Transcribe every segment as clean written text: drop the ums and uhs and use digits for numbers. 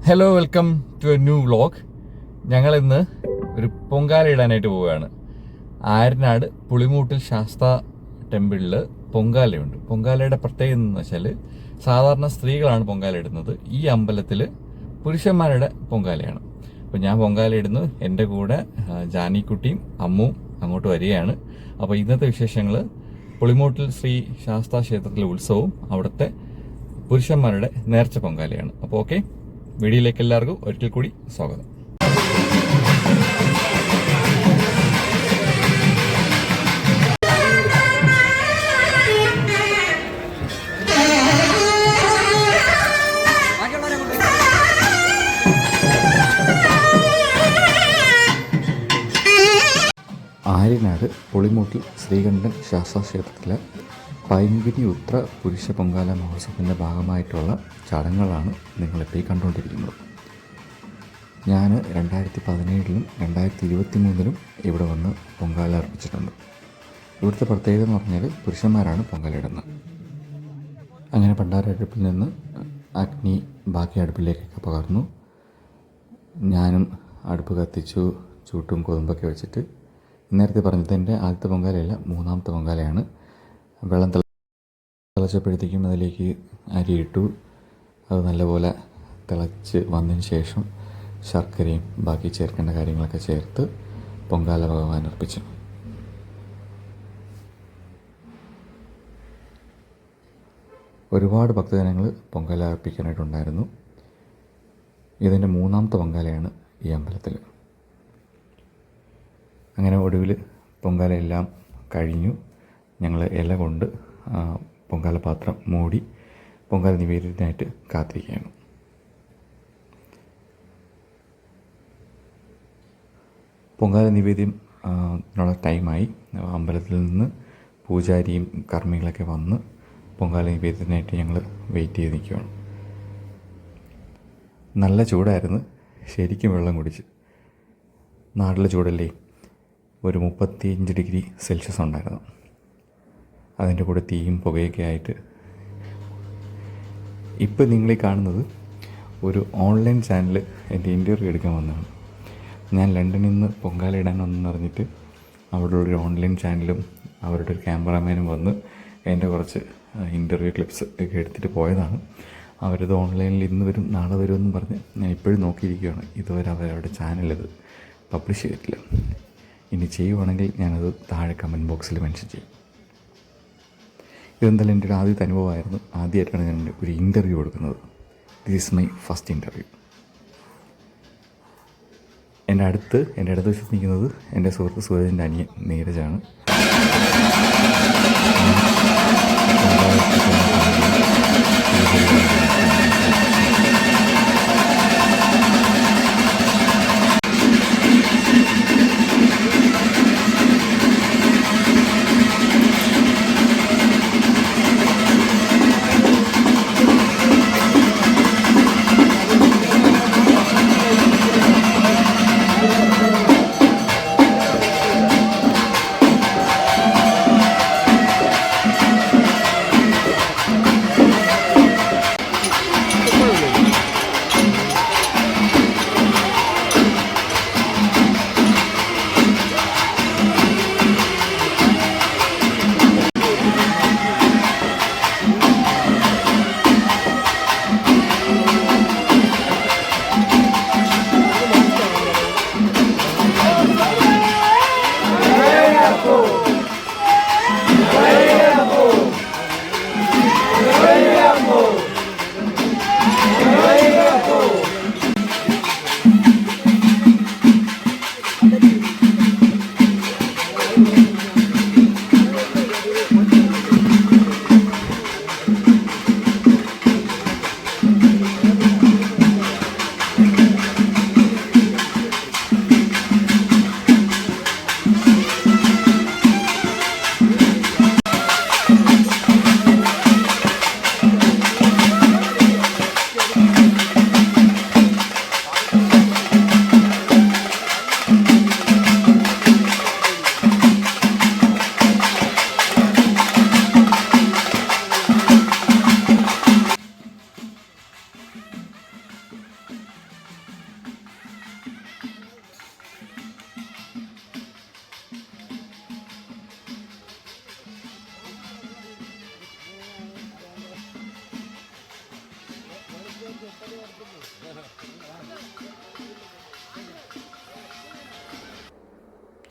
Hello, welcome to a new vlog. ഞങ്ങളിന്ന് ഒരു പൊങ്കാല ഇടാനായിട്ട് പോവുകയാണ്. ആര്യനാട് പുളിമൂട്ടിൽ ശാസ്ത ടെമ്പിളിൽ പൊങ്കാലയുണ്ട്. പൊങ്കാലയുടെ പ്രത്യേകത എന്ന് വെച്ചാൽ സാധാരണ സ്ത്രീകളാണ് പൊങ്കാല ഇടുന്നത്. ഈ അമ്പലത്തിൽ പുരുഷന്മാരുടെ പൊങ്കാലയാണ്. അപ്പോൾ ഞാൻ പൊങ്കാല ഇടുന്നു. എൻ്റെ കൂടെ ജാനിക്കുട്ടിയും അമ്മുവും അങ്ങോട്ട് വരികയാണ്. അപ്പോൾ ഇന്നത്തെ വിശേഷങ്ങൾ പുളിമൂട്ടിൽ ശ്രീ ശാസ്ത ക്ഷേത്രത്തിലെ ഉത്സവവും അവിടുത്തെ പുരുഷന്മാരുടെ നേർച്ച പൊങ്കാലയാണ്. അപ്പോൾ ഓക്കെ, വീഡിയോയിലേക്ക് എല്ലാവർക്കും ഒരിക്കൽ കൂടി സ്വാഗതം. ആര്യനാട് പുളിമൂട്ടിൽ ശ്രീകണ്ഠൻ ശാസ്താക്ഷേത്രത്തിലെ പൈങ്കുനി ഉത്ര പുരുഷ പൊങ്കാല മഹോത്സവത്തിൻ്റെ ഭാഗമായിട്ടുള്ള ചടങ്ങുകളാണ് നിങ്ങളിപ്പോൾ ഈ കണ്ടുകൊണ്ടിരിക്കുന്നത്. ഞാൻ 2017 2023 ഇവിടെ വന്ന് പൊങ്കാല അർപ്പിച്ചിട്ടുണ്ട്. ഇവിടുത്തെ പ്രത്യേകത എന്ന് പറഞ്ഞാൽ പുരുഷന്മാരാണ് പൊങ്കാല ഇടുന്നത്. അങ്ങനെ പണ്ടാരടുപ്പിൽ നിന്ന് അഗ്നി ബാക്കി അടുപ്പിലേക്കൊക്കെ പകർന്നു. ഞാനും അടുപ്പ് കത്തിച്ചു, ചൂട്ടും കൊതുമ്പൊക്കെ വെച്ചിട്ട്. നേരത്തെ പറഞ്ഞത് എൻ്റെ ആദ്യത്തെ പൊങ്കാലയല്ല, മൂന്നാമത്തെ പൊങ്കാലയാണ്. വെള്ളം തിളച്ചപ്പോഴത്തേക്കും അതിലേക്ക് അരി ഇട്ടു. അത് നല്ലപോലെ തിളച്ച് വന്നതിന് ശേഷം ശർക്കരയും ബാക്കി ചേർക്കേണ്ട കാര്യങ്ങളൊക്കെ ചേർത്ത് പൊങ്കാല ഭഗവാൻ അർപ്പിച്ചു. ഒരുപാട് ഭക്തജനങ്ങൾ പൊങ്കാല അർപ്പിക്കാനായിട്ടുണ്ടായിരുന്നു. ഇതിൻ്റെ മൂന്നാമത്തെ പൊങ്കാലയാണ് ഈ അമ്പലത്തിൽ. അങ്ങനെ ഒടുവിൽ പൊങ്കാല എല്ലാം കഴിഞ്ഞു. ഞങ്ങൾ ഇല കൊണ്ട് പൊങ്കാല പാത്രം മൂടി പൊങ്കാല നിവേദ്യത്തിനായിട്ട് കാത്തിരിക്കുകയാണ്. പൊങ്കാല നിവേദ്യം നുള്ള ടൈമായി. അമ്പലത്തിൽ നിന്ന് പൂജാരിയും കർമ്മികളൊക്കെ വന്ന് പൊങ്കാല നിവേദ്യത്തിനായിട്ട് ഞങ്ങൾ വെയിറ്റ് ചെയ്ത് നിൽക്കുകയാണ്. നല്ല ചൂടായിരുന്നു, ശരിക്കും വെള്ളം കുടിച്ച്. നാട്ടിലെ ചൂടല്ലേ, ഒരു 35 ഡിഗ്രി സെൽഷ്യസ് ഉണ്ടായിരുന്നു. അതിൻ്റെ കൂടെ തീയും പുകയൊക്കെ ആയിട്ട്. ഇപ്പം നിങ്ങളീ കാണുന്നത് ഒരു ഓൺലൈൻ ചാനൽ എൻ്റെ ഇൻ്റർവ്യൂ എടുക്കാൻ വന്നതാണ്. ഞാൻ ലണ്ടനിൽ നിന്ന് പൊങ്കാല ഇടാൻ വന്നെന്ന് പറഞ്ഞിട്ട് അവിടെയുള്ളൊരു ഓൺലൈൻ ചാനലും അവരുടെ ഒരു ക്യാമറാമാനും വന്ന് എൻ്റെ കുറച്ച് ഇൻ്റർവ്യൂ ക്ലിപ്സ് ഒക്കെ എടുത്തിട്ട് പോയതാണ്. അവരത് ഓൺലൈനിൽ ഇന്ന് വരും നാളെ വരുമെന്നും പറഞ്ഞ് ഞാൻ ഇപ്പോഴും നോക്കിയിരിക്കുകയാണ്. ഇതുവരെ അവരവരുടെ ചാനലത് പബ്ലിഷ് ചെയ്തിട്ടില്ല. ഇനി ചെയ്യുവാണെങ്കിൽ ഞാനത് താഴെ കമൻറ്റ് ബോക്സിൽ മെൻഷൻ ചെയ്യും. ഇതെന്തായാലും എൻ്റെ ഒരു ആദ്യത്തെ അനുഭവമായിരുന്നു. ആദ്യമായിട്ടാണ് ഞാൻ ഒരു ഇൻ്റർവ്യൂ കൊടുക്കുന്നത്. This is my first interview. എൻ്റെ അടുത്ത് വശത്ത് നിൽക്കുന്നത് എൻ്റെ സുഹൃത്ത് സൂരജിൻ്റെ അനിയൻ നീരജാണ്.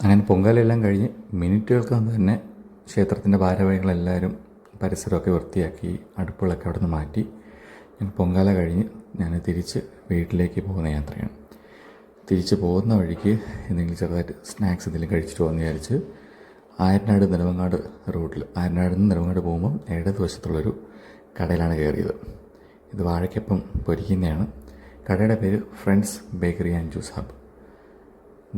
അങ്ങനെ പൊങ്കാലയെല്ലാം കഴിഞ്ഞ് മിനിറ്റുകൾക്ക് തന്നെ ക്ഷേത്രത്തിൻ്റെ ഭാരവാഹികളെല്ലാവരും പരിസരമൊക്കെ വൃത്തിയാക്കി അടുപ്പുകളൊക്കെ അവിടെ നിന്ന് മാറ്റി ഞാൻ പൊങ്കാല കഴിഞ്ഞ് ഞാൻ തിരിച്ച് വീട്ടിലേക്ക് പോകുന്ന യാത്രയാണ്. തിരിച്ച് പോകുന്ന വഴിക്ക് എന്തെങ്കിലും ചെറുതായിട്ട് സ്നാക്സ് എന്തെങ്കിലും കഴിച്ചിട്ട് പോകുമെന്ന് വിചാരിച്ച് ആയരനാട് നെടുമങ്ങാട് റൂട്ടിൽ ആയരനാട് നിന്ന് നെടുമങ്ങാട് പോകുമ്പം ഇടതുവശത്തുള്ളൊരു കടയിലാണ് കയറിയത്. ഇത് വാഴയ്ക്കപ്പം പൊരിക്കുന്നതാണ്. കടയുടെ പേര് friends bakery and juice hub.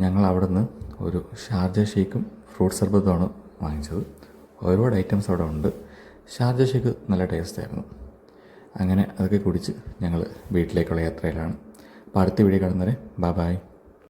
ഞങ്ങൾ അവിടെ നിന്ന് ഒരു ഷാർജ ഷേക്കും ഫ്രൂട്ട് സർബത്തുമാണ് വാങ്ങിച്ചത്. ഒരുപാട് ഐറ്റംസ് അവിടെ ഉണ്ട്. ഷാർജ ഷേക്ക് നല്ല ടേസ്റ്റായിരുന്നു. അങ്ങനെ അതൊക്കെ കുടിച്ച് ഞങ്ങൾ വീട്ടിലേക്കുള്ള യാത്രയിലാണ്. അപ്പോൾ അടുത്ത വീഡിയോ കാണുന്നവരെ ബൈ.